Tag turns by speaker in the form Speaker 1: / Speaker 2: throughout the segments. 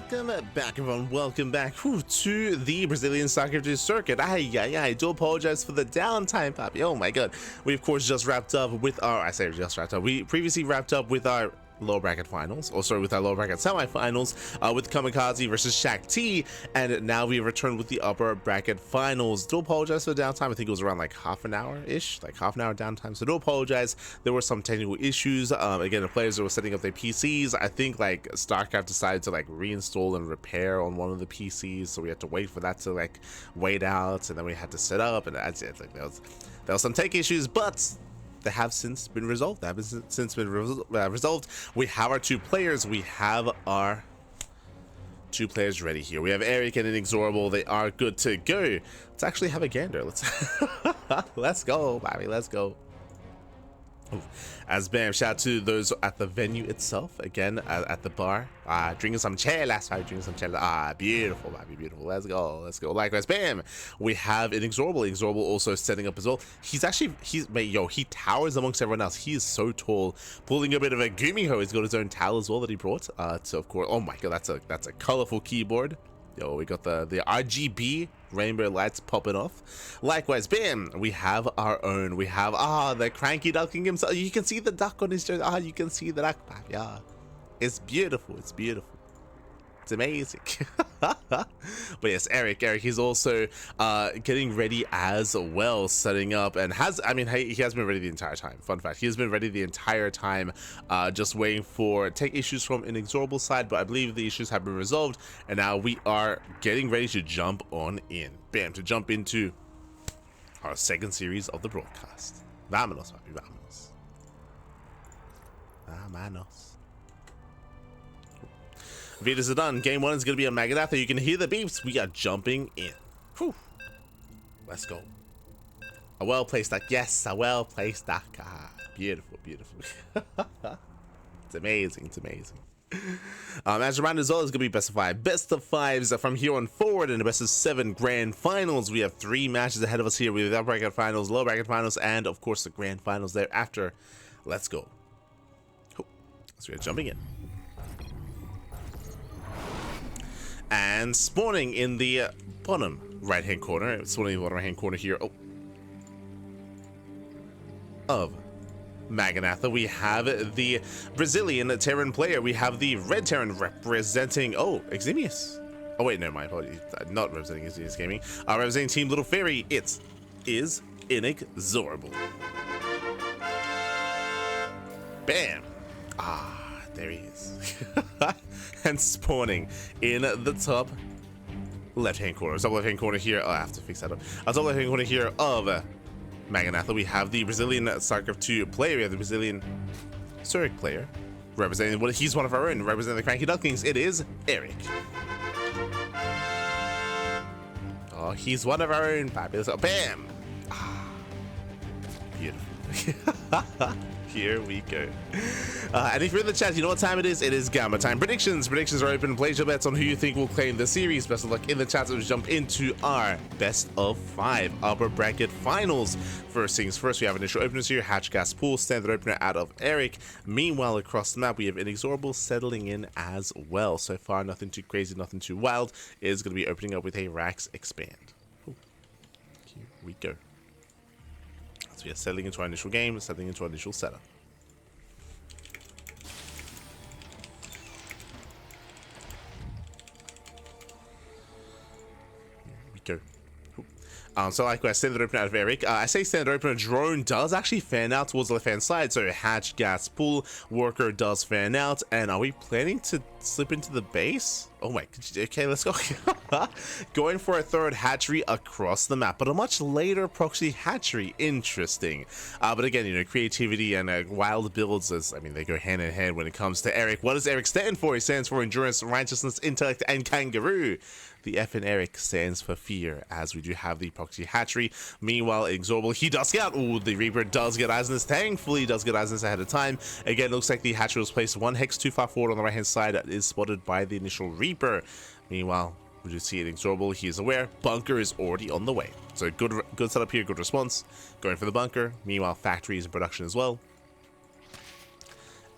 Speaker 1: welcome back, everyone. Welcome back to the Brazilian StarCraft circuit. I do apologize for the downtime, Poppy. Oh my god. We, of course, just wrapped up with our... I say just wrapped up. We previously wrapped up with our lower bracket finals, or sorry, with our lower bracket semifinals with Kamikaze versus Shaq-T, and now we return with the upper bracket finals. Do apologize for the downtime. I think it was around like half an hour downtime, so do apologize. There were some technical issues. Again, the players that were setting up their PCs, I think like StarCraft decided to like reinstall and repair on one of the PCs, so we had to wait for that to like wait out, and then we had to set up, and that's it. Like there was some tech issues, but they have since been resolved. Resolved. We have our two players. We have our two players ready here. We have Erik and INexorable. They are good to go. Let's actually have a gander. Let's go, Bobby. Let's go. As bam, shout out to those at the venue itself, again at the bar, drinking some chelas. Beautiful, Bobby, beautiful. Let's go. Likewise, bam, we have INexorable also setting up as well. He towers amongst everyone else. He is so tall, pulling a bit of a Gumiho. He's got his own towel as well that he brought. So of course, oh my god, that's a colorful keyboard. Yo, we got the RGB rainbow lights popping off. Likewise, bam, we have our own. We have the CranKy ducking himself. You can see the duck on his jersey. You can see the duck. Yeah, it's beautiful. It's amazing. But yes, Erik, he's also getting ready as well, setting up, and he has been ready the entire time. Fun fact, he has been ready the entire time, just waiting for tech issues from INexorable side, but I believe the issues have been resolved, and now we are getting ready to jump on in. Bam, to jump into our second series of the broadcast. Vámonos, papi, vámonos. Vámonos. Vidas are done. Game 1 is going to be a Maganatha. You can hear the beeps. We are jumping in. Whew. Let's go. A well-placed duck. Yes, a well-placed duck. Beautiful. It's amazing. As a reminder as well, it's going to be best of 5. Best of 5s from here on forward in the best of 7 grand finals. We have 3 matches ahead of us here with the upper bracket finals, lower bracket finals, and of course the grand finals thereafter. Let's go. So we're jumping in. And spawning in the bottom right-hand corner, here of Maganatha, we have the Brazilian Terran player. We have the red Terran representing, Eximius. Oh wait, no, my apologies. Not representing Eximius Gaming. Representing Team Little Fairy, it is INexorable. Bam. There he is. And spawning in the top left-hand corner. Top left-hand corner here. I have to fix that up. Top left-hand corner here of Maganatha, we have the Brazilian StarCraft 2 player. We have the Brazilian Zurich player representing. He's one of our own, representing the CranKy Ducklings. It is Erik. He's one of our own. Fabulous. Bam. Beautiful. Here we go. And if you're in the chat, you know what time it is? It is Gamma time. Predictions are open. Place your bets on who you think will claim the series. Best of luck in the chat as we jump into our best of 5 upper bracket finals. First things first, we have initial openers here. Hatch, gas, pool, standard opener out of Erik. Meanwhile, across the map, we have INexorable settling in as well. So far, nothing too crazy, nothing too wild. It is going to be opening up with a Rax expand. Ooh. Here we go. So we are settling into our initial game, settling into our initial setup. Here we go. So likewise, standard opener out of Erik. I say standard opener, drone does actually fan out towards the left-hand side. So hatch, gas, pool, worker does fan out. And are we planning to slip into the base? Oh my, okay, let's go. Going for a third hatchery across the map, but a much later proxy hatchery. Interesting. But again, creativity and wild builds, they go hand in hand when it comes to Erik. What does Erik stand for? He stands for endurance, righteousness, intellect, and kangaroo. The F in Erik stands for fear, as we do have the proxy hatchery. Meanwhile, INexorable, he does get out. The Reaper does get eyes on this. Thankfully, does get eyes on this ahead of time. Again, looks like the hatchery was placed 1 hex too far forward on the right-hand side. That is spotted by the initial Reaper. Meanwhile, we just see INexorable. He is aware. Bunker is already on the way. So good setup here, good response. Going for the bunker. Meanwhile, factory is in production as well.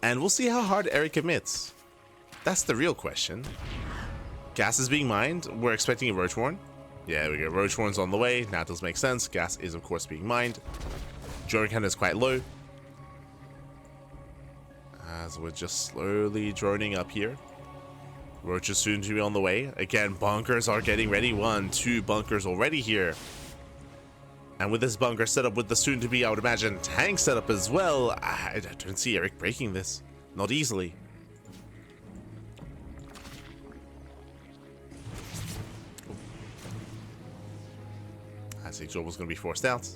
Speaker 1: And we'll see how hard Erik commits. That's the real question. Gas is being mined. We're expecting a Roach Warren. Yeah, we go. Roach Warren's on the way. Now it does make sense. Gas is, of course, being mined. Drone count is quite low. As we're just slowly droning up here. Roach is soon to be on the way. Again, bunkers are getting ready. 1, 2 bunkers already here. And with this bunker setup, with the soon to be, I would imagine, tank setup as well, I don't see Erik breaking this. Not easily. I think INexorable's going to be forced out.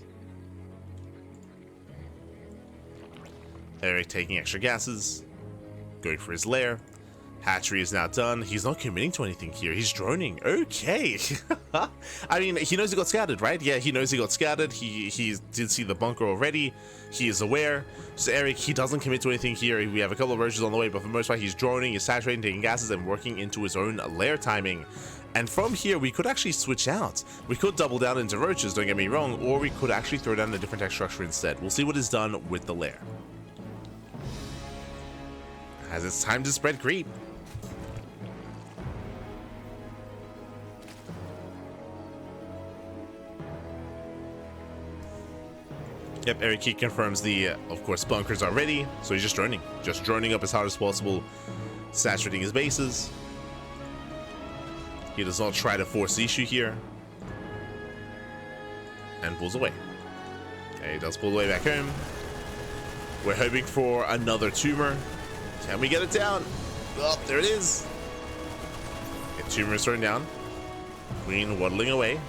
Speaker 1: Erik taking extra gases. Going for his lair. Hatchery is now done. He's not committing to anything here. He's droning. Okay. I mean, he knows he got scattered, right? Yeah, he knows he got scattered. He did see the bunker already. He is aware. So Erik, he doesn't commit to anything here. We have a couple of roaches on the way, but for the most part, he's droning, he's saturating, taking gases, and working into his own lair timing. And from here, we could actually switch out. We could double down into roaches, don't get me wrong, or we could actually throw down a different tech structure instead. We'll see what is done with the lair. As it's time to spread creep. Yep, Erik confirms the, of course, bunkers are ready, so he's just droning up as hard as possible, saturating his bases. He does not try to force the issue here, and pulls away. Okay, he does pull away back home. We're hoping for another tumor. Can we get it down? Oh, there it is. Okay, tumor is thrown down. Queen waddling away.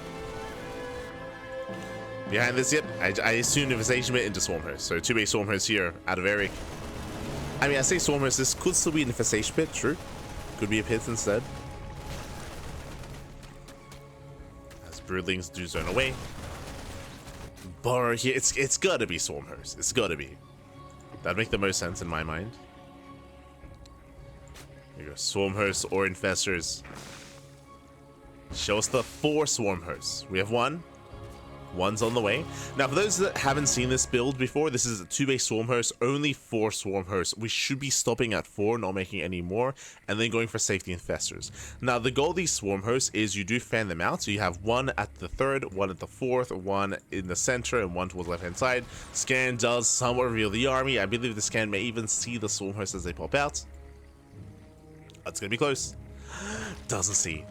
Speaker 1: Behind this, yep, I assume infestation into Swarmhost. So 2 base Swarmhost here out of Erik. I mean, I say Swarmhost, this could still be an infestation pit, true. Could be a pit instead. As Broodlings do zone away. Burrow here, it's gotta be Swarmhost. It's gotta be. That'd make the most sense in my mind. There you go, Swarmhost or Infestors. Show us the 4 Swarmhosts. We have 1. One's on the way. Now, for those that haven't seen this build before, this is a 2-base swarm host, only 4 swarm hosts. We should be stopping at 4, not making any more, and then going for safety infestors. Now, the goal of these swarm hosts is you do fan them out, so you have 1 at the 3rd, 1 at the 4th, 1 in the center, and 1 towards the left-hand side. Scan does somewhat reveal the army. I believe the scan may even see the swarm hosts as they pop out. That's gonna be close. Doesn't see.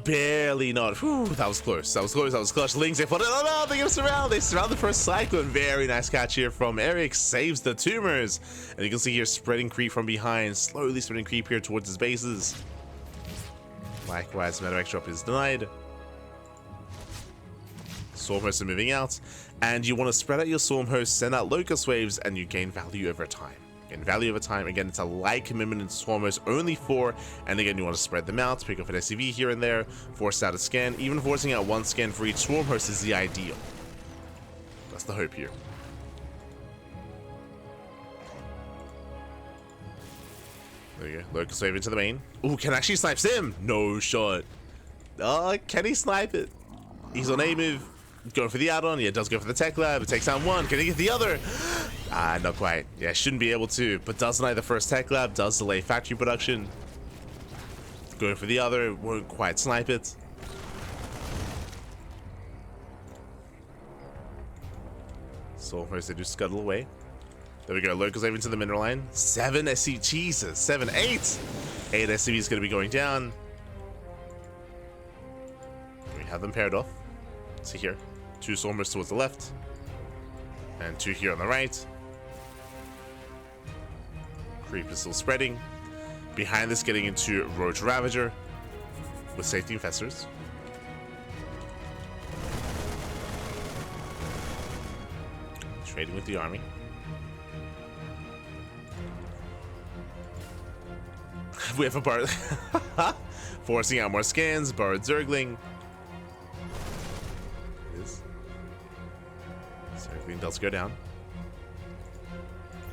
Speaker 1: Barely not. Whew, that was close. That was close. That was clutch. Lings, they put it. Oh no, they're gonna surround. They surround the first cyclone. Very nice catch here from Erik. Saves the tumors. And you can see here spreading creep from behind. Slowly spreading creep here towards his bases. Likewise, Medevac drop is denied. Swarm hosts are moving out. And you want to spread out your swarm hosts, send out locust waves, and you gain value over time. Again, it's a light commitment in swarm hosts, only 4, and again, you want to spread them out, pick up an SCV here and there, force out a scan. Even forcing out 1 scan for each swarm host is the ideal. That's the hope here. There you go, locust wave into the main. Ooh, can actually snipe him? No shot. Oh, can he snipe it? He's on A move. Going for the add-on. Yeah, it does go for the tech lab. It takes down 1. Can he get the other? Not quite. Yeah, shouldn't be able to, but does deny the first tech lab, does delay factory production. Going for the other, won't quite snipe it. So first they do scuttle away. There we go, locals over into the mineral line. 7 SC, Jesus, 7, 8! 8 SCV is going to be going down. We have them paired off. See here, 2 swarmers towards the left, and 2 here on the right. Creep is still spreading. Behind this, getting into Roach Ravager with safety infestors. Trading with the army. We have a bar forcing out more scans. Borrowed Zergling. Zergling does go down.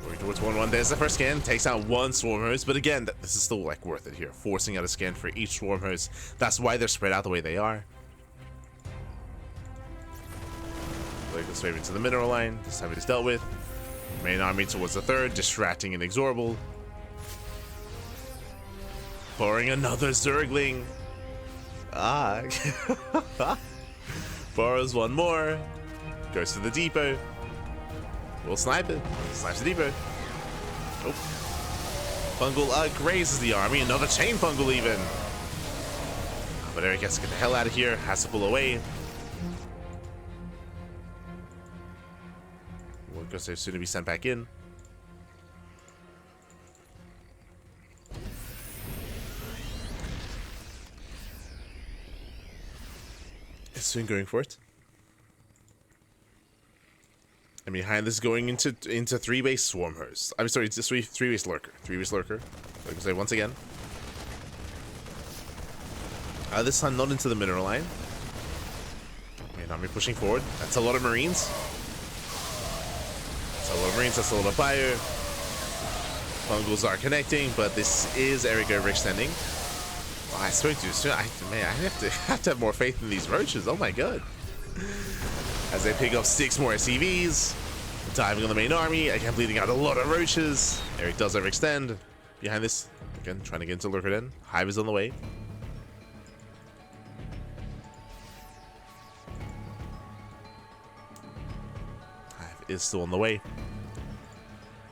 Speaker 1: Going towards 1-1. There's the first scan. Takes out 1 swarm host. But again, this is still like worth it here. Forcing out a scan for each swarm host. That's why they're spread out the way they are. Goes straight into the mineral line. This time it is dealt with. Main army towards the 3rd. Distracting INexorable. Pouring another Zergling. Ah. Borrows one more. Goes to the depot. We'll snipe it. Snipes the depot. Oh. Fungal grazes the army. Another chain fungal even. But Erik has to get the hell out of here. Has to pull away. We'll go so soon to be sent back in. It's soon going for it. And behind this going into 3-base swarm host. I'm sorry, it's just 3-base lurker. 3-base lurker. Like I say once again. This time not into the mineral line. And army pushing forward. That's a lot of marines. That's a lot of marines. That's a lot of fire. Fungals are connecting, but this is Erik overextending. Oh, I spoke to you. Man, I have to have more faith in these roaches. Oh my god. As they pick up 6 more SCVs, diving on the main army, again bleeding out a lot of roaches. Erik does overextend. Behind this, again, trying to get into lurker den. Hive is on the way. Hive is still on the way.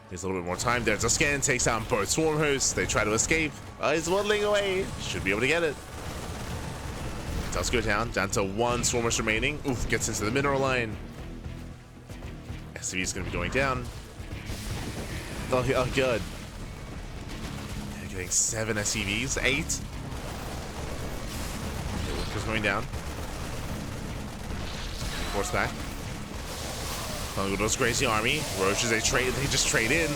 Speaker 1: There's a little bit more time there. Zascan takes down both swarm hosts. They try to escape. He's waddling away. Should be able to get it. Does go down to 1 swarm host remaining. Oof, gets into the mineral line. SCV is going to be going down. Oh god. They're getting 7 SCVs. 8. Lurker's going down. Force back. Fungal does graze the army. Roaches, they just trade in.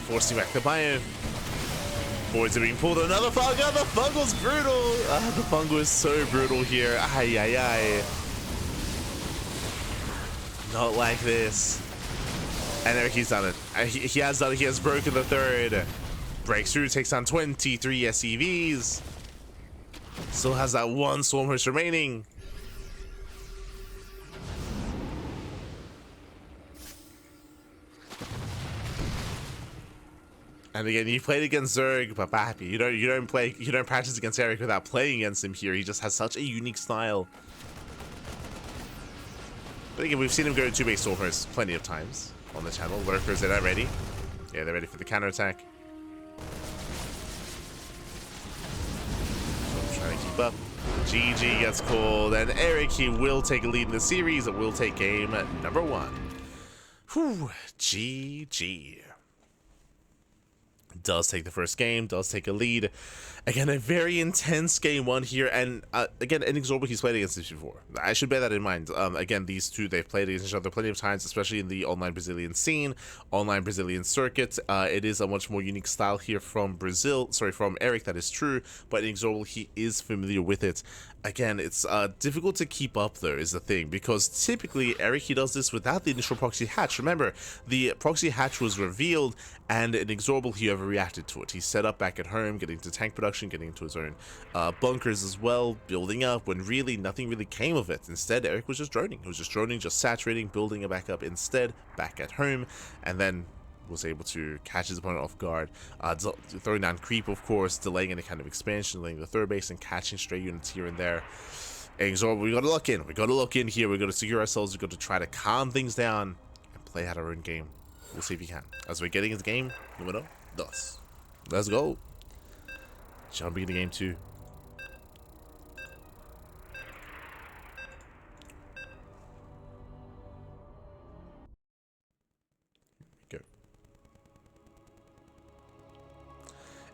Speaker 1: Forcing back the bio. Boys are being pulled. Another fungal. The fungal's brutal. The fungal is so brutal here. Ay, ay, ay. Not like this. And Erik, he's done it. He has done it. He has broken the 3rd. Breaks through, takes down 23 SCVs. Still has that 1 swarm host remaining. And again, you played against Zerg, but Pappy, you don't practice against Erik without playing against him here. He just has such a unique style. But again, we've seen him go to 2-base swarmers plenty of times on the channel. Lurkers, they're not ready. Yeah, they're ready for the counterattack. So trying to keep up. GG gets called, and Erik, he will take a lead in the series. It will take game number 1. Whew, GG. Does take the first game, does take a lead. Again, a very intense game 1 here, and again, INexorable, he's played against this before. I should bear that in mind. Again, these two, they've played against each other plenty of times, especially in the online Brazilian scene, online Brazilian circuit. It is a much more unique style here from from Erik, that is true, but INexorable, he is familiar with it. Again, it's difficult to keep up though, is the thing, because typically Erik, he does this without the initial proxy hatch. Remember, the proxy hatch was revealed, and INexorable, he overreacted to it. He set up back at home, getting to tank production, getting into his own bunkers as well, building up, when really nothing really came of it. Instead, Erik was just droning. He was just droning, just saturating, building it back up instead, back at home, and then was able to catch his opponent off guard, throwing down creep, of course, delaying any kind of expansion, delaying the 3rd base, and catching stray units here and there. INexorable, we gotta lock in. We gotta lock in here. We gotta secure ourselves. We gotta try to calm things down and play out our own game. We'll see if we can. As we're getting into game numero 2. Let's go. Jumping into game 2.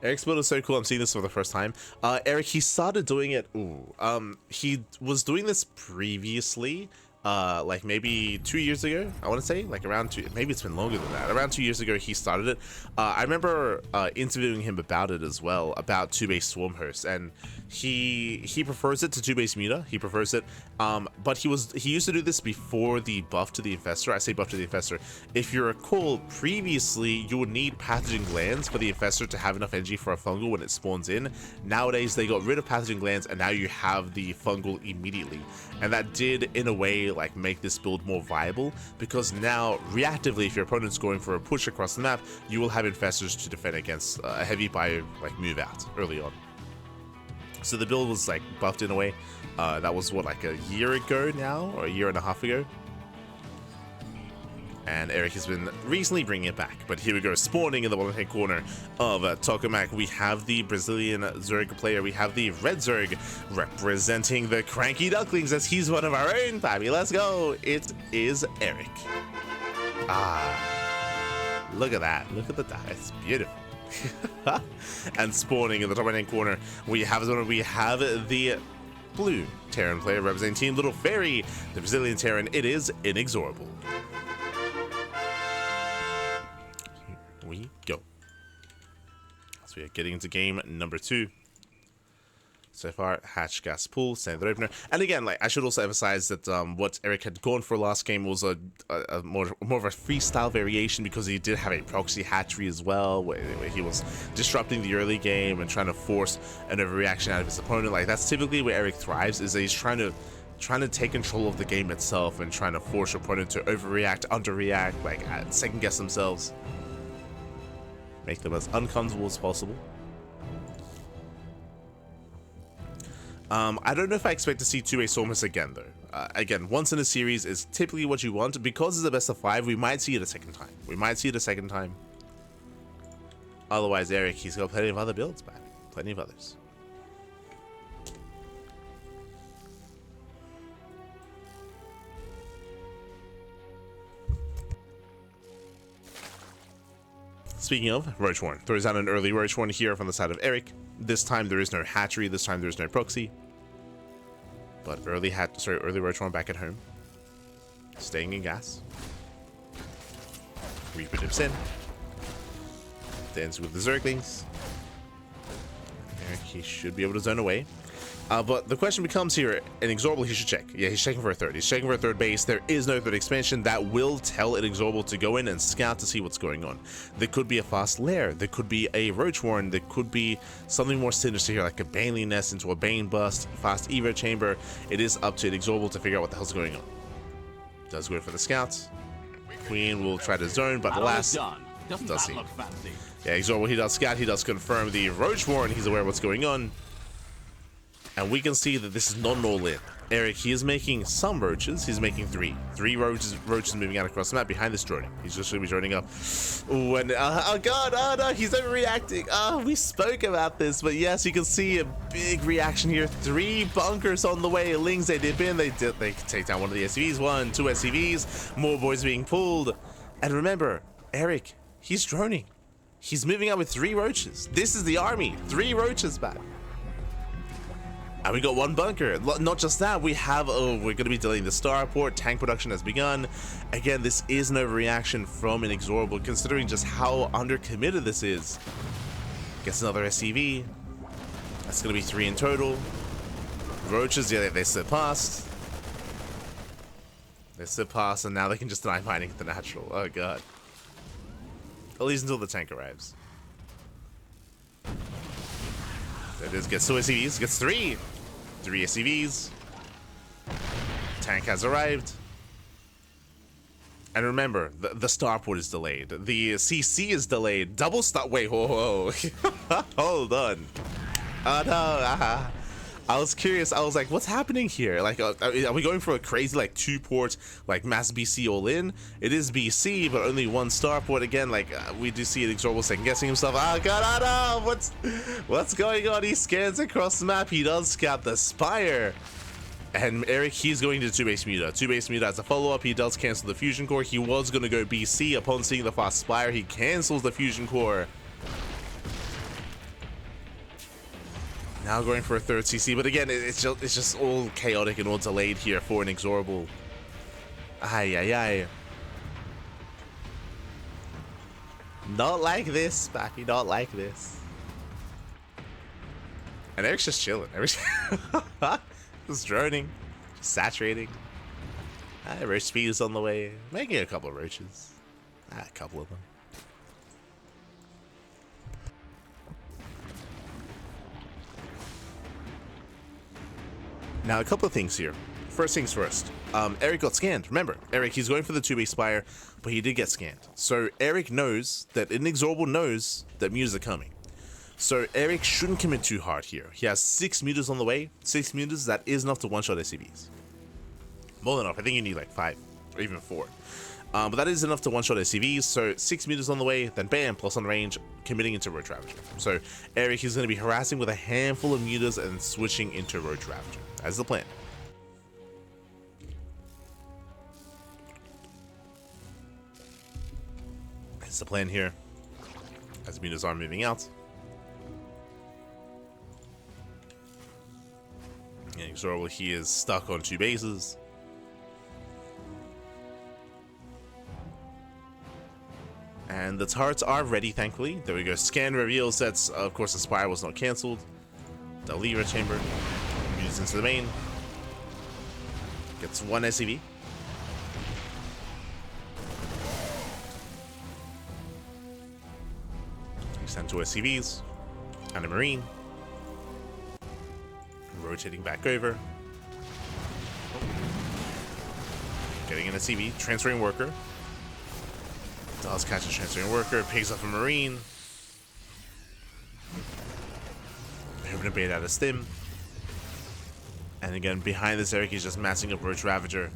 Speaker 1: Erik's build is so cool. I'm seeing this for the first time. Erik, he started doing it. He was doing this previously, like maybe 2 years ago. I want to say, like around 2. Maybe it's been longer than that. Around 2 years ago, he started it. I remember interviewing him about it as well, about 2-base swarm host, and he prefers it to 2-base muta. He prefers it, but he used to do this before the buff to the infestor. I say buff to the infestor. If you recall, previously you would need pathogen glands for the infestor to have enough energy for a fungal when it spawns in. Nowadays they got rid of pathogen glands, and now you have the fungal immediately, and that did in a way like make this build more viable, because now reactively, if your opponent's going for a push across the map, you will have infestors to defend against a heavy bio like move out early on. So the build was like buffed in a way. That was what, like a year ago now, or a year and a half ago. And Erik has been recently bringing it back. But here we go, spawning in the bottom hand corner of Tokamak. We have the Brazilian Zerg player. We have the red Zerg representing the CranKy Ducklings, as he's one of our own, baby. Let's go. It is Erik. Look at that. Look at the die. It's beautiful. And spawning in the top right hand corner, we have the blue Terran player representing Team Little Fairy, the Brazilian Terran. It is INexorable. Here we go. So we are getting into game number 2. So far, hatch, gas, pool, standard opener. And again, like, I should also emphasize that what Erik had gone for last game was a more of a freestyle variation, because he did have a proxy hatchery as well, where he was disrupting the early game and trying to force an overreaction out of his opponent. Like, that's typically where Erik thrives, is that he's trying to take control of the game itself and trying to force your opponent to overreact, underreact, like second guess themselves, make them as uncomfortable as possible. I don't know if I expect to see two-way Stormers again, though. Again, once in a series is typically what you want. Because it's a best of 5, we might see it a second time. Otherwise, Erik, he's got plenty of other builds, man. Plenty of others. Speaking of, Roach Warren. Throws out an early Roach Warren here from the side of Erik. This time there is no hatchery, this time there is no proxy. But early Roach Warren back at home. Staying in gas. Reaper dips in. Ends with the Zerglings. Erik, he should be able to zone away. But the question becomes here, INexorable, he should check. Yeah, he's checking for a third. He's checking for a third base. There is no third expansion. That will tell INexorable to go in and scout to see what's going on. There could be a fast lair. There could be a Roach Warren. There could be something more sinister here, like a Baneling Nest into a Bane Bust, fast Evo Chamber. It is up to INexorable to figure out what the hell's going on. Does go for the scouts. Queen will try to zone, but alas, does he? Yeah, INexorable, he does scout. He does confirm the Roach Warren. He's aware of what's going on. And we can see that this is not an all-in. Erik, he is making some roaches. He's making three roaches moving out across the map behind this droning. He's just going to be droning up. Ooh, and oh god, oh no, he's overreacting. Oh, we spoke about this, but yes, you can see a big reaction here. 3 bunkers on the way. Lings, they dip in. They take down one of the SCVs. 1, 2 SCVs. More boys being pulled. And remember, Erik, he's droning. He's moving out with 3 roaches. This is the army. 3 roaches back. And we got 1 bunker. Not just that, we have, we're going to be delaying the starport. Tank production has begun. Again, this is an overreaction from INexorable, considering just how undercommitted this is. Gets another SCV. That's going to be 3 in total. Roaches, yeah, they slip past. They slip past, and now they can just deny mining at the natural. Oh god. At least until the tank arrives. There it is, gets 2 SCVs, gets 3 SCVs. Tank has arrived. And remember, the starport is delayed. The CC is delayed. Double stop. Wait, whoa. Hold on. Oh no. I was curious. I was like, what's happening here? Like, are we going for a crazy, like, 2-port, like, mass BC all in? It is BC, but only 1 starport. Again, like, we do see INexorable second guessing himself. Oh god, oh no! What's going on? He scans across the map. He does scout the Spire. And Erik, he's going to 2-base Muta. 2-base Muta as a follow-up. He does cancel the Fusion Core. He was going to go BC upon seeing the fast Spire. He cancels the Fusion Core. Now going for a 3rd CC, but again, it's just all chaotic and all delayed here for INexorable. Ay. Not like this, Bappy, not like this. And Erik's just chilling. Just droning, just saturating. Roach speed is on the way, making a couple of roaches. A couple of them. Now, a couple of things here. First things first. Erik got scanned. Remember, Erik, he's going for the 2-base Spire, but he did get scanned. So Erik knows that INexorable knows that Mutas are coming. So Erik shouldn't commit too hard here. He has 6 meters on the way. 6 meters, that is enough to one-shot SCVs. More than enough. I think you need like 5 or even 4. But that is enough to one-shot SCVs. So 6 meters on the way, then bam, plus on range, committing into Roach Ravager. So Erik is going to be harassing with a handful of meters and switching into Roach Ravager. That's the plan. That's the plan here. As meters are moving out. INexorable, he is stuck on 2 bases. And the turrets are ready, thankfully. There we go. Scan reveal sets. Of course, the Spire was not cancelled. The lever chamber. Moves into the main. Gets 1 SCV. Send 2 SCVs. And a Marine. Rotating back over. Getting an SCV. Transferring worker. Does catch a transferring worker. Picks up a Marine. Moving a bait out of stim. And again, behind this, Erik is just massing up Roach Ravager.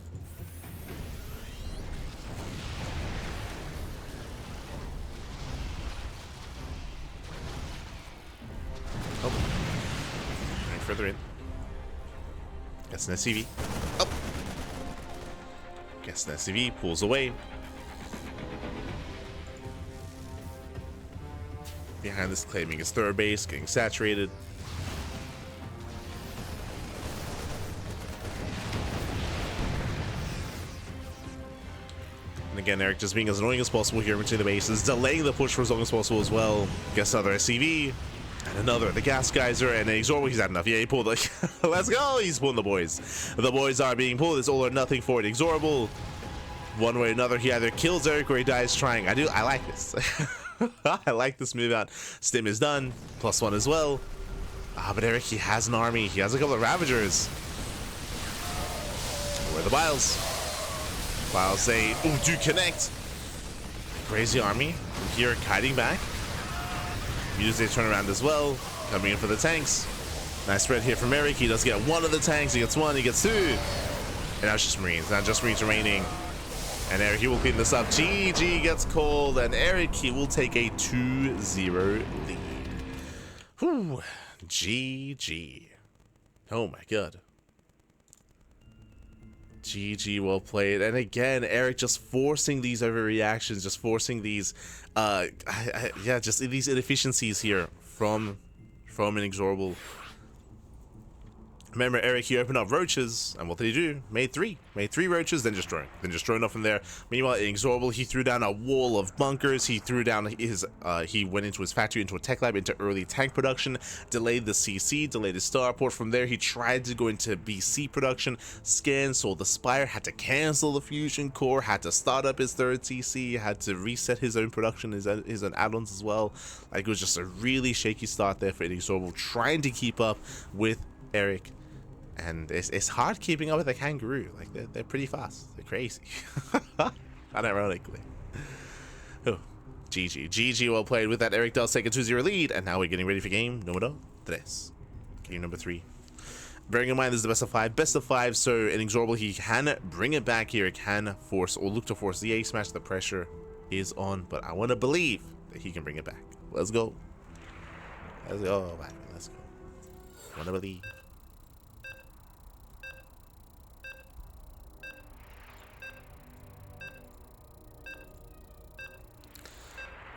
Speaker 1: Oh. Going further in. Gets an SCV. Up. Gets an SCV. Pulls away. Behind this, claiming his 3rd base, getting saturated. And again, Erik just being as annoying as possible here between the bases, delaying the push for as long as possible as well. Gets another SCV, and another, the gas geyser, and INexorable, he's had enough. Yeah, he pulled the, let's go, he's pulling the boys. The boys are being pulled, it's all or nothing for INexorable. One way or another, he either kills Erik or he dies trying. I like this. I like this move out. Stim is done. +1 as well. But Erik, he has an army. He has a couple of Ravagers. Where are the Biles? Biles say, ooh, do connect. Crazy army. Here, kiting back. Use a turnaround as well. Coming in for the tanks. Nice spread here from Erik. He does get 1 of the tanks. He gets 1. He gets 2. And now it's just Marines. Now just Marines remaining. And Erik, he will clean this up. GG gets called, and Erik, he will take a 2-0 lead. Whew. GG. Oh my god. GG, well played. And again, Erik just forcing these overreactions, just forcing these, yeah, just these inefficiencies here from INexorable. Remember, Erik, he opened up roaches, and what did he do? Made 3 roaches, then just drone off from there. Meanwhile, INexorable, he threw down a wall of bunkers. He threw down his, he went into his factory, into a tech lab, into early tank production, delayed the CC, delayed his starport. From there, he tried to go into BC production, scanned, saw the Spire, had to cancel the fusion core, had to start up his 3rd CC, had to reset his own production, his own add-ons as well. Like, it was just a really shaky start there for INexorable, trying to keep up with Erik. And it's hard keeping up with a kangaroo. Like, they're pretty fast. They're crazy. Unironically. Oh, GG, well played. With that, Erik does take a 2-0 lead, and now we're getting ready for game number 3. Game number 3. Bearing in mind, this is the best of 5. Best of 5, so INexorable, he can bring it back here. He can force, or look to force the A smash. The pressure is on, but I want to believe that he can bring it back. Let's go. Let's go, man. Let's go. I want to believe.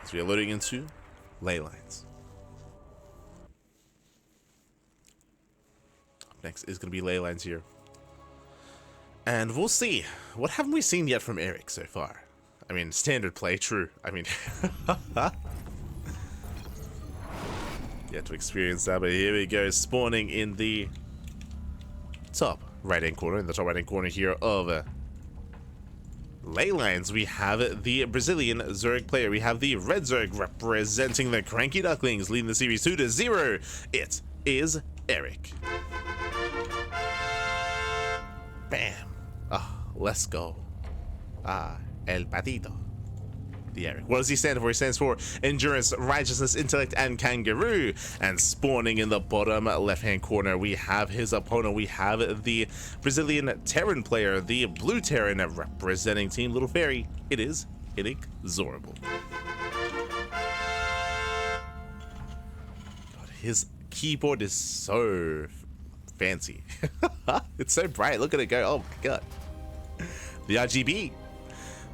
Speaker 1: So we are loading into ley lines. Up next is going to be ley lines here. And we'll see. What haven't we seen yet from Erik so far? I mean, standard play, true. I mean, yet to experience that, but here we go. Spawning in the top right-hand corner, here of ley lines, we have the Brazilian Zerg player. We have the red Zerg representing the CranKy Ducklings, leading the series 2-0. It is Erik. Bam. Ah, let's go. Ah, el patito. the Erik. What does he stand for? He stands for endurance, righteousness, intellect, and kangaroo. And spawning in the bottom left-hand corner, we have his opponent. We have the Brazilian Terran player, the blue Terran representing Team Little Fairy. It is INexorable. God, his keyboard is so fancy. It's so bright. Look at it go. Oh my god. The RGB.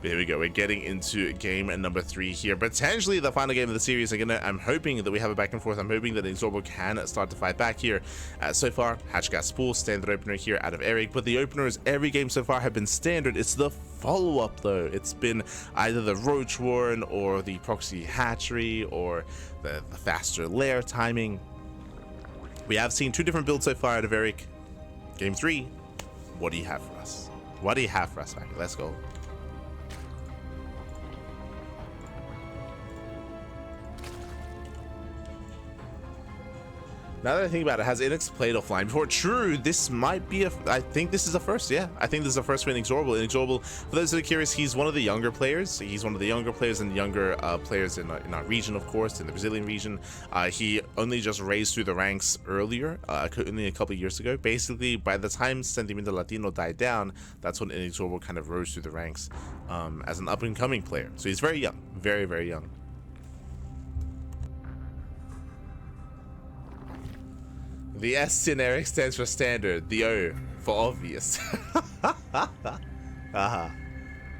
Speaker 1: There we go. We're getting into game number 3 here. Potentially the final game of the series. Again, I'm hoping that we have a back and forth. I'm hoping that INexorable can start to fight back here. So far, Hatchgas Spool, standard opener here out of Erik. But the openers every game so far have been standard. It's the follow-up though. It's been either the Roach Warren or the Proxy Hatchery or the faster lair timing. We have seen 2 different builds so far out of Erik. Game 3, what do you have for us? What do you have for us, Maggie? Let's go. Now that I think about it, has INX played offline before? True, this might be I think this is a first, yeah. I think this is a first for INexorable. INexorable, for those that are curious, he's one of the younger players. He's one of the younger players and younger players in our region, of course, in the Brazilian region. He only just raised through the ranks earlier, only a couple of years ago. Basically, by the time Sentimiento Latino died down, that's when INexorable kind of rose through the ranks as an up-and-coming player. So he's very young, very, very young. The S in Erik stands for standard, the O for obvious.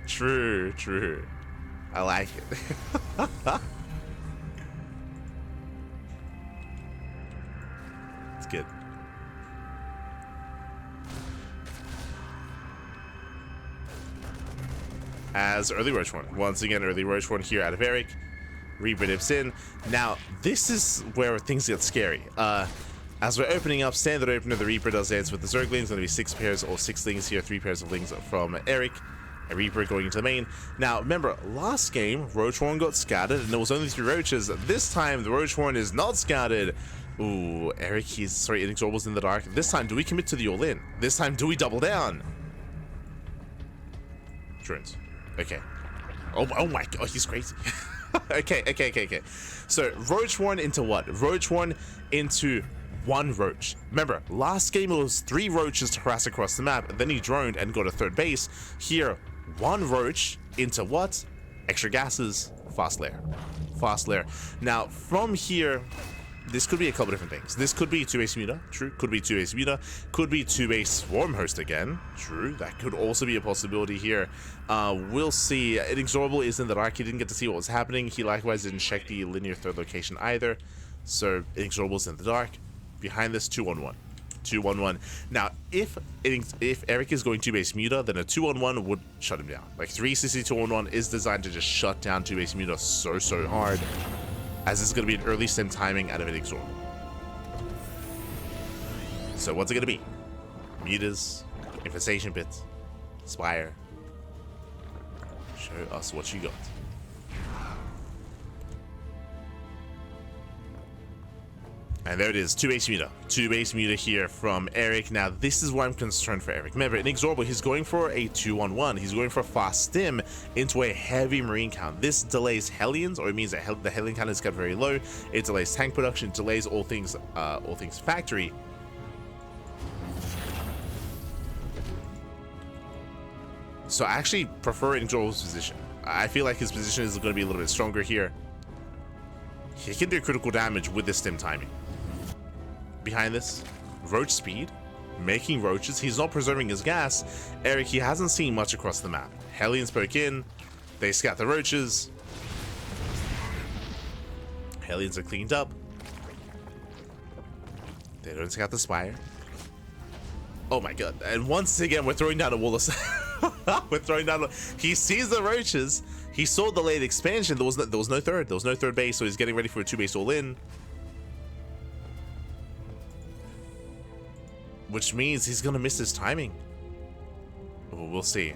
Speaker 1: True, true. I like it. It's good. As early Roach Warren. Once again, early Roach Warren here out of Erik. Reaper dips in. Now, this is where things get scary. As we're opening up, standard opener, the Reaper does dance with the Zerglings. Going to be 6 pairs or 6 lings here, 3 pairs of lings from Erik. A Reaper going into the main. Now, remember, last game, Roach Warren got scouted, and there was only 3 roaches. This time, the Roach Warren is not scouted. Ooh, Erik, INexorable's in the dark. This time, do we commit to the all-in? This time, do we double down? Drones. Okay. Oh my god, he's crazy. Okay. So, Roach Warren into what? Roach Warren into 1 roach. Remember, last game it was 3 roaches to harass across the map, and then he droned and got a 3rd base. Here, 1 roach into what? Extra gases, fast lair. Fast lair. Now, from here, this could be a couple different things. This could be 2-base Muta, true. Could be 2-base Muta. Could be 2-base Swarm Host again, true. That could also be a possibility here. We'll see. INexorable is in the dark. He didn't get to see what was happening. He likewise didn't check the linear 3rd location either. So, INexorable's in the dark. Behind this, 2-1-1. 2-1-1. Now, if Erik is going 2-base Muta, then a 2-1-1 would shut him down. Like 360 2-1-1 is designed to just shut down 2-base Muta so hard, as this is going to be an early stem timing out of INexorable. So what's it going to be? Mutas, Infestation Pits, Spire. Show us what you got. And there it is, 2-base Muta. 2-base Muta here from Erik. Now, this is why I'm concerned for Erik. Remember, INexorable, he's going for a 2-1-1. He's going for a fast stim into a heavy marine count. This delays Hellions, or it means that the Hellion count is kept very low. It delays tank production, it delays all things factory. So I actually prefer INexorable's position. I feel like his position is going to be a little bit stronger here. He can do critical damage with this stim timing. Behind this, roach speed, making roaches. He's not preserving his gas. Erik, he hasn't seen much across the map. Hellions poke in, they scout the roaches. Hellions are cleaned up. They don't scout the Spire. Oh my god, and once again, we're throwing down a wall of we're throwing down he sees the roaches. He saw the late expansion. There was no 3rd. There was no 3rd base, so he's getting ready for a 2-base all-in. Which means he's going to miss his timing. We'll see.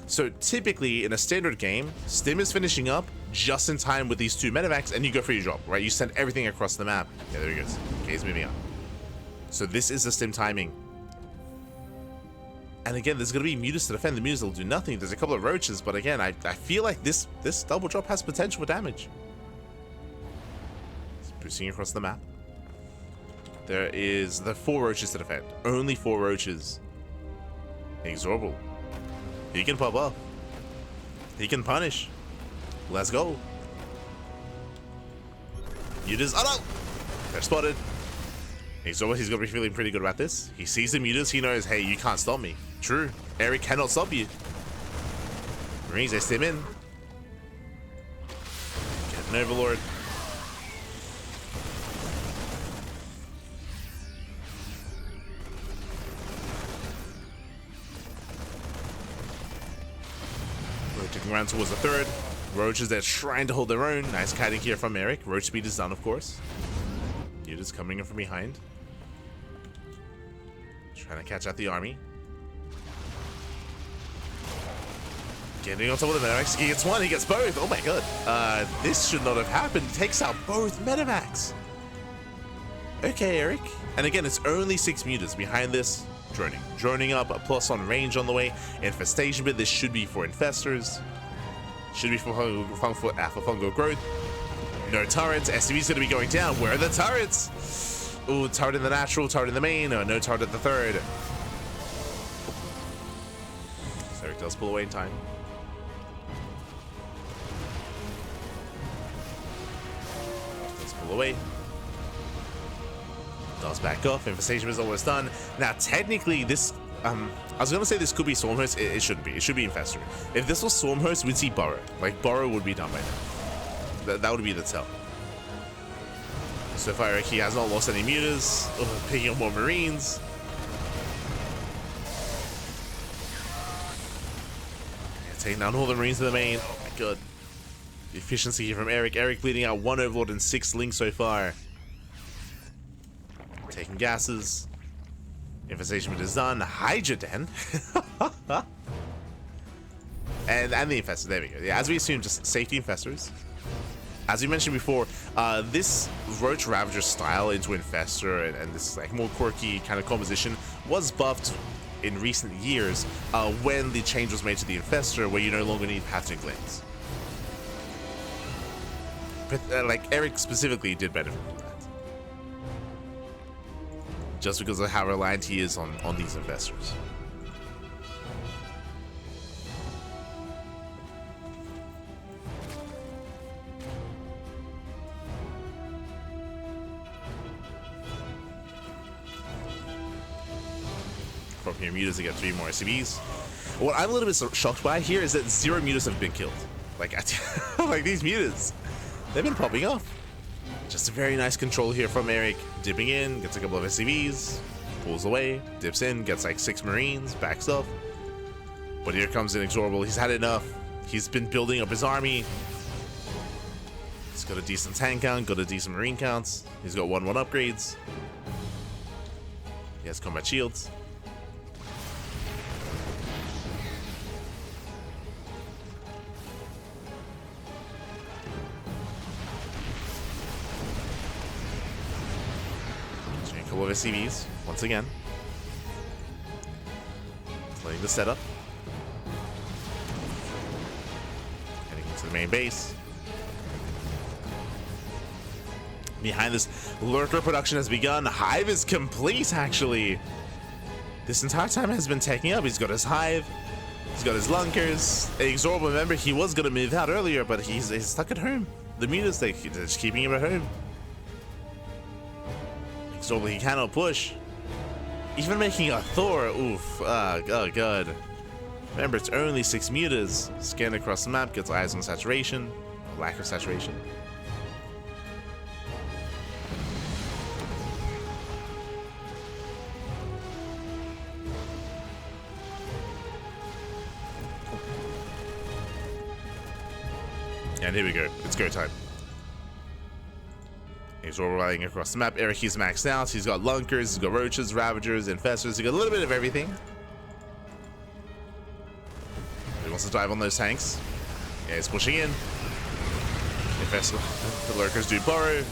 Speaker 1: So typically, in a standard game, Stim is finishing up just in time with these 2 medevacs, and you go for your drop, right? You send everything across the map. Yeah, there he goes. Okay, he's moving up. So this is the Stim timing. And again, there's going to be mutas to defend. The mutas will do nothing. There's a couple of roaches, but again, I feel like this double drop has potential for damage. It's boosting across the map. There is the 4 roaches to defend. Only 4 roaches. INexorable. He can pop up. He can punish. Let's go. Mutas. Oh no! They're spotted. INexorable, he's going to be feeling pretty good about this. He sees the mutas. He knows, hey, you can't stop me. True. Erik cannot stop you. Marines, they stim in. Get an Overlord. Rotating around towards the 3rd. Roaches, they're trying to hold their own. Nice kiting here from Erik. Roach speed is done, of course. Mutas coming in from behind. Trying to catch out the army. Getting on top of the medivacs. He gets one, he gets both. Oh my god. This should not have happened. Takes out both medivacs. Okay, Erik. And again, it's only 6 mutas behind this. Droning. Droning up, a plus on range on the way. Infestation bit, this should be for infestors. Should be for fungal growth. No turrets. SCV's going to be going down. Where are the turrets? Ooh, turret in the natural, turret in the main. No turret at the 3rd. So Erik does pull away in time. Let's pull away. Does back off. Infestation is almost done. Now, technically, this... I was going to say this could be Stormhost. It shouldn't be. It should be Infestor. If this was Stormhost, we'd see Burrow. Like, Burrow would be done by now. That would be the tell. So far, Erik, he has not lost any mutas. Picking up more Marines. Taking down all the Marines in the main. Oh my god. The efficiency here from Erik. Erik bleeding out 1 Overlord and 6 Lings so far. Taking gases. Infestation is done. Hydra Den. and the Infestors. There we go. Yeah, as we assume, just safety Infestors. As we mentioned before, this Roach Ravager style into Infestor and this like more quirky kind of composition was buffed in recent years when the change was made to the Infestor, where you no longer need Pattern Glings. But like Erik specifically did benefit from that, just because of how reliant he is on these Infestors. From here, mutas to get 3 more SCVs. What I'm a little bit shocked by here is that 0 mutas have been killed. Like, like these mutas, they've been popping off. Just a very nice control here from Erik. Dipping in, gets a couple of SCVs, pulls away, dips in, gets like 6 Marines, backs up. But here comes INexorable. He's had enough. He's been building up his army. He's got a decent tank count, got a decent Marine counts. He's got 1/1 upgrades. He has combat shields. A couple of SCVs, once again. Playing the setup. Heading into the main base. Behind this, Lurker production has begun. Hive is complete, actually. This entire time has been taking up. He's got his Hive. He's got his Lunkers. INexorable, remember, he was going to move out earlier, but he's stuck at home. The mutas, they're just keeping him at home. So he cannot push. Even making a Thor. Oof. Oh god. Remember, it's only 6 mutas. Scan across the map, gets eyes on saturation. Or lack of saturation. And here we go. It's go time. He's riding across the map. Erik, he's maxed out. He's got Lunkers, he's got Roaches, Ravagers, Infestors. He's got a little bit of everything. He wants to dive on those tanks. Yeah, he's pushing in. Infestor, the Lurkers do burrow.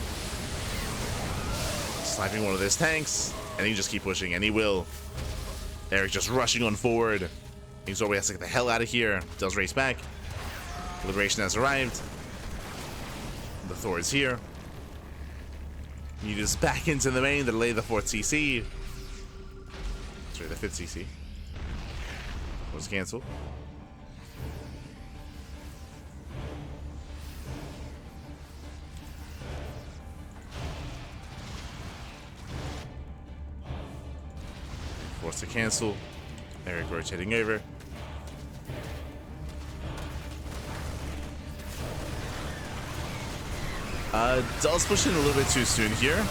Speaker 1: Sniping one of those tanks. And he just keep pushing, and he will. Erik just rushing on forward. INexorable has to get the hell out of here. Does race back. Liberation has arrived. The Thor is here. Mutas back into the main to delay the 4th CC. Sorry, the 5th CC. Was cancelled. Forced to cancel. Erik rotating over. Does push in a little bit too soon here.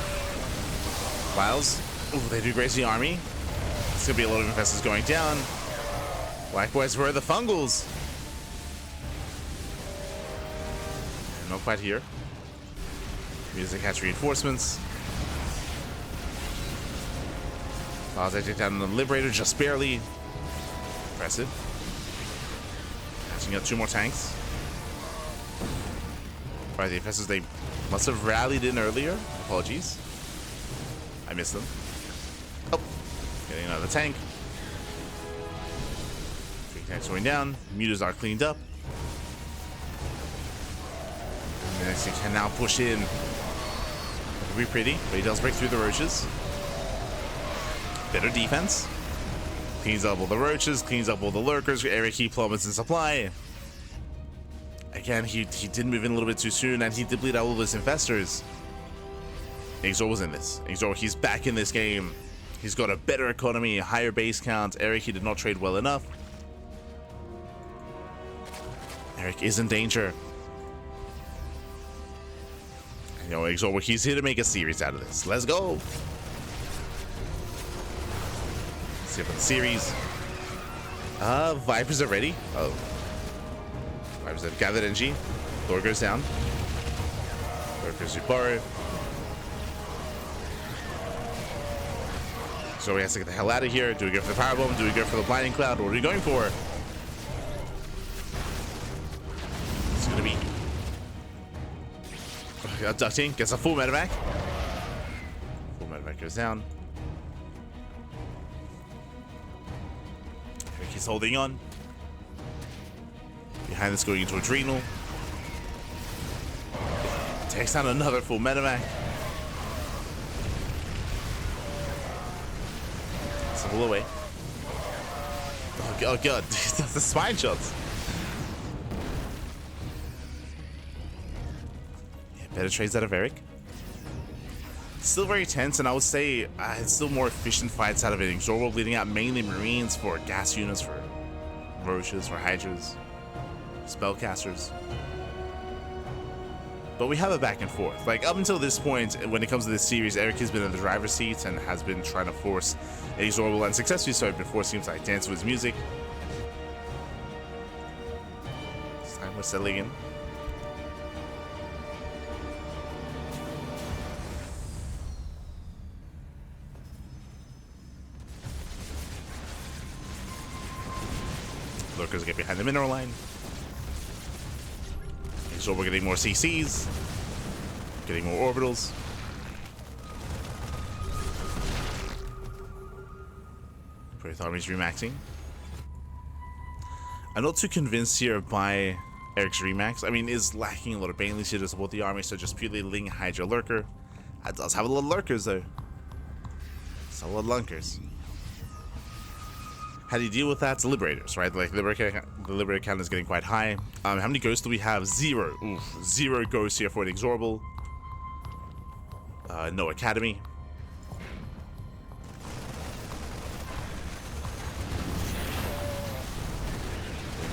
Speaker 1: Files. Ooh, they do graze the army. It's gonna be a lot of infestors going down. Likewise, where are the fungals? Not quite here. Music catch reinforcements. Files they take down the Liberator just barely. Impressive. Catching up 2 more tanks. Right, the infestors, they must have rallied in earlier. Apologies. I missed them. Oh, getting another tank. 3 tanks going down. Mutas are cleaned up. And the next thing can now push in. It could be pretty, but he does break through the roaches. Better defense. Cleans up all the roaches, cleans up all the lurkers. Erik he plummets in supply. Again, he did move in a little bit too soon, and he did bleed out all of his infestors. INexorable was in this. INexorable, he's back in this game. He's got a better economy, a higher base count. Erik, he did not trade well enough. Erik is in danger. You know, INexorable, he's here to make a series out of this. Let's go. Let's see for the series. Vipers are ready. Oh. Vipers have gathered energy. Thor goes down. Lurkers do borrow. So he has to get the hell out of here. Do we go for the powerbomb? Do we go for the blinding cloud? What are we going for? It's gonna be ducting. Gets a full medevac. Full medevac goes down. Erik is holding on. Behind this going into Adrenal. Takes down another full medevac. Pull away. Oh god, that's the spine shots. Yeah, better trades out of Erik. Still very tense, and I would say it's still more efficient fights out of it. INexorable bleeding out mainly Marines for gas units, for Roaches, for Hydras, Spellcasters. But we have a back and forth. Like, up until this point, when it comes to this series, Erik has been in the driver's seat and has been trying to force INexorable, and successfully so, been forcing him to like, dance with his music. This time we're settling in. Lurkers get behind the mineral line. So we're getting more CCs, getting more orbitals. Both armies remaxing. I'm not too convinced here by Erik's remax. I mean, is lacking a lot of Banelings here to support the army, so just purely Ling, Hydra, Lurker. That does have a lot of Lurkers though. It's a lot of Lunkers. How do you deal with that? It's Liberators, right? Like, the Liberator count is getting quite high. How many ghosts do we have? 0. Oof. 0 ghosts here for INexorable. No Academy.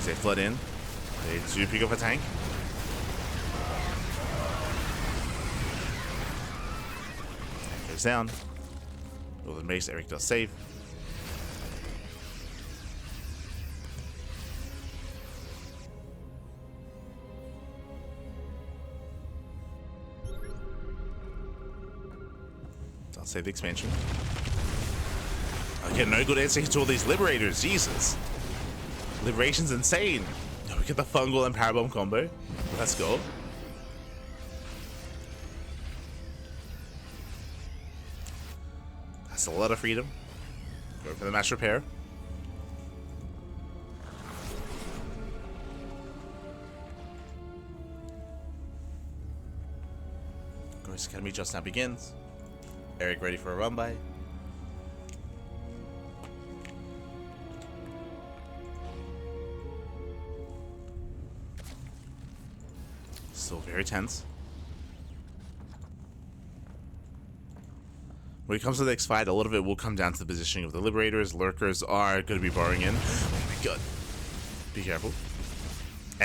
Speaker 1: They flood in. They do pick up a tank. Tank goes down. Northern base, Erik does save. I'll save the expansion. Again, no good answer to all these Liberators. Jesus. Liberation's insane. We get the fungal and powerbomb combo. Let's go. That's a lot of freedom. Go for the mass repair. Voice Academy just now begins. Erik ready for a run by. Still very tense. When it comes to the next fight, a lot of it will come down to the positioning of the Liberators. Lurkers are going to be borrowing in. Oh my god. Be careful.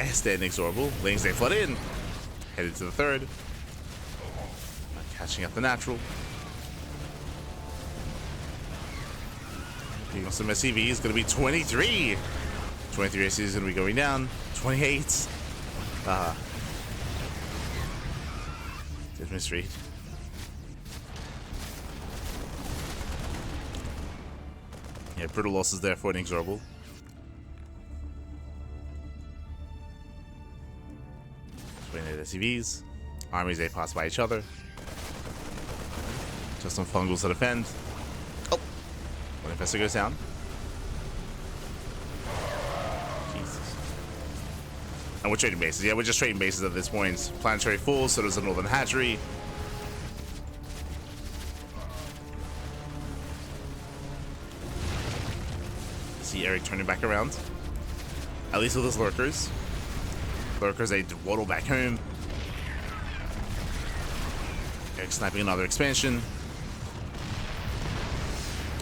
Speaker 1: Stay INexorable. Laying stay flood in. Headed to the third. Catching up the natural. Picking up some SCV is going to be 23. 23 SCV is going to be going down. 28. Did misread. Yeah, brutal losses there for INexorable. 28 SCVs. Armies, they pass by each other. Just some fungals to defend. Oh! One infestor goes down. Jesus. And we're trading bases. Yeah, we're just trading bases at this point. Planetary falls, so there's a Northern Hatchery. See Erik turning back around. At least with his Lurkers. Lurkers, they waddle back home. Erik sniping another expansion.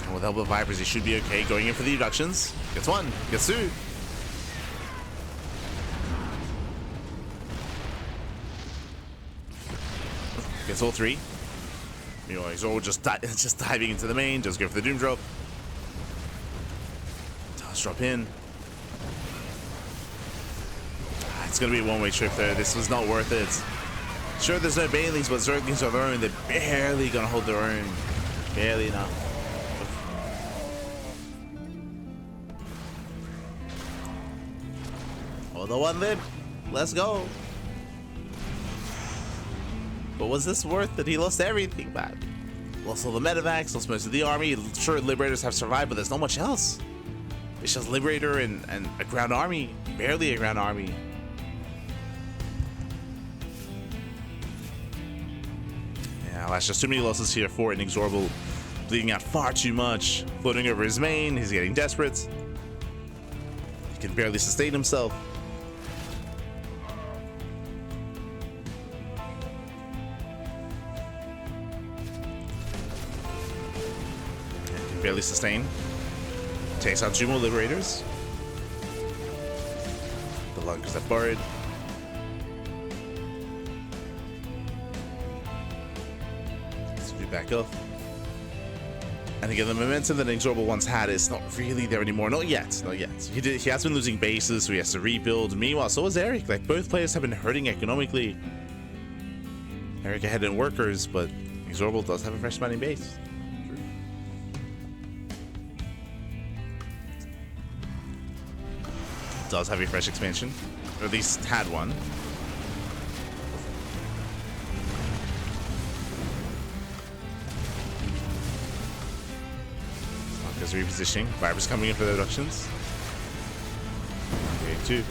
Speaker 1: And with help of Vipers, he should be okay. Going in for the abductions. Gets one. Gets two. Gets all three. Meanwhile, he's all just diving into the main. Just go for the Doom Drop. Does drop in. It's going to be a one-way trip there. This was not worth it. Sure, there's no Banelings, but Zerglings are their own. They're barely going to hold their own. Barely enough. Oh, the one lip. Let's go. But was this worth it? He lost everything back. Lost all the medevacs, lost most of the army. Sure, Liberators have survived, but there's not much else. It's just Liberator and a ground army. Barely a ground army. Yeah, that's just too many losses here for INexorable. Bleeding out far too much. Floating over his main. He's getting desperate. He can barely sustain himself. Can barely sustain. Takes out two more Liberators. The Lunkers have borrowed. Let's be back up. And again, the momentum that INexorable once had is not really there anymore. Not yet. Not yet. He has been losing bases, so he has to rebuild. Meanwhile, so has Erik. Like, both players have been hurting economically. Erik ahead in workers, but INexorable does have a fresh mining base. Does have a fresh expansion, or at least had one. There's repositioning. Vipers coming in for the abductions. Okay, two.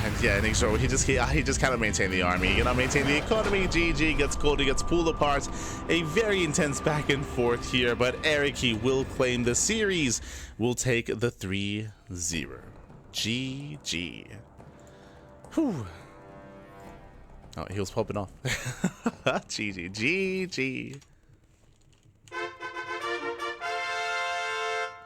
Speaker 1: And yeah, INexorable, he just kind of maintained the army, maintain the economy. GG gets cold, he gets pulled apart. A very intense back and forth here, but Erik, he will claim the series. Will take the 3-0. GG. Whew. Oh, he was popping off. GG. GG.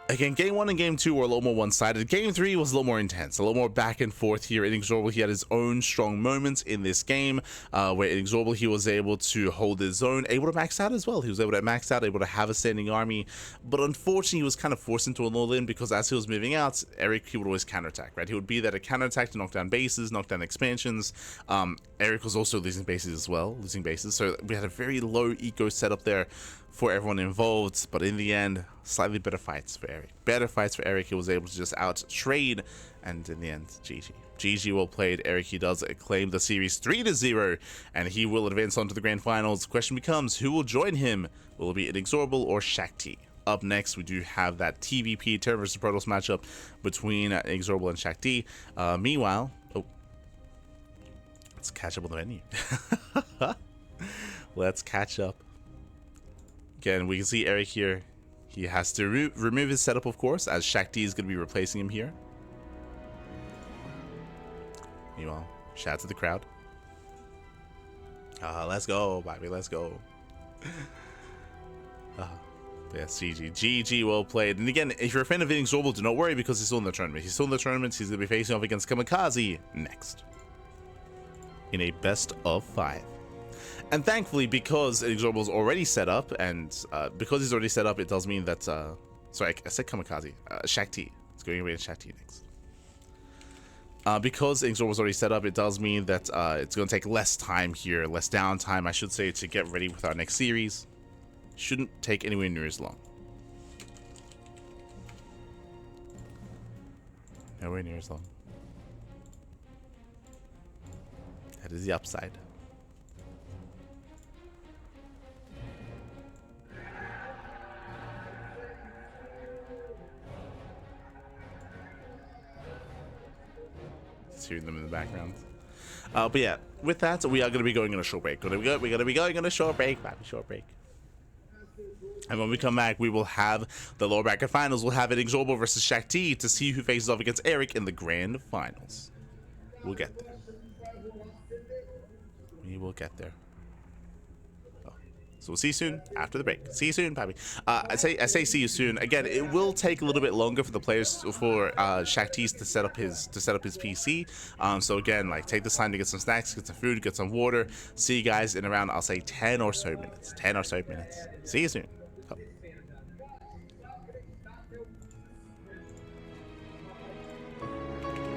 Speaker 1: Again, game 1 and game 2 were a little more one-sided. Game 3 was a little more intense, a little more back and forth here. INexorable, he had his own strong moments in this game, where INexorable, he was able to hold his own, able to max out as well. He was able to max out, able to have a standing army, but unfortunately, he was kind of forced into a all-in because as he was moving out, Erik, he would always counterattack, right? He would be there to counterattack, to knock down bases, knock down expansions. Erik was also losing bases as well, so we had a very low eco setup there for everyone involved, but in the end, slightly better fights for Erik. Better fights for Erik. He was able to just out-trade, and in the end, GG. GG well played. Erik, he does claim the series 3-0, and he will advance on to the grand finals. The question becomes, who will join him? Will it be INexorable or Shakti? Up next, we do have that TVP, Terran vs. Protoss matchup between INexorable and Shaq-T. Meanwhile, let's catch up on the venue. Let's catch up. Again, we can see Erik here. He has to remove his setup, of course, as Shaq-T is going to be replacing him here. Meanwhile, shout out to the crowd. Let's go, baby, let's go. Yes, GG, well played. And again, if you're a fan of INexorable, do not worry because he's still in the tournament. He's still in the tournament. He's going to be facing off against CranKy next in a best of 5. And thankfully, because INexorable is already set up, and because he's already set up, it does mean that, sorry, I said CranKy, Shaq-T. It's going away to Shaq-T next. Because INexorable was already set up, it does mean that it's going to take less time here, less downtime, I should say, to get ready with our next series. Shouldn't take anywhere near as long. Nowhere near as long. That is the upside. Just hearing them in the background. But yeah, with that, we are going to be going on a short break. We're going to be going on a short break, short break. And when we come back, we will have the lower bracket finals. We'll have INexorable versus Shaq-T to see who faces off against Erik in the grand finals. We'll get there. We will get there. So we'll see you soon after the break. See you soon, Pappy. I say see you soon. Again, it will take a little bit longer for the players, for Shaq-T to set up his PC. So again, like, take this time to get some snacks, get some food, get some water. See you guys in around, I'll say 10 or so minutes. 10 or so minutes. See you soon.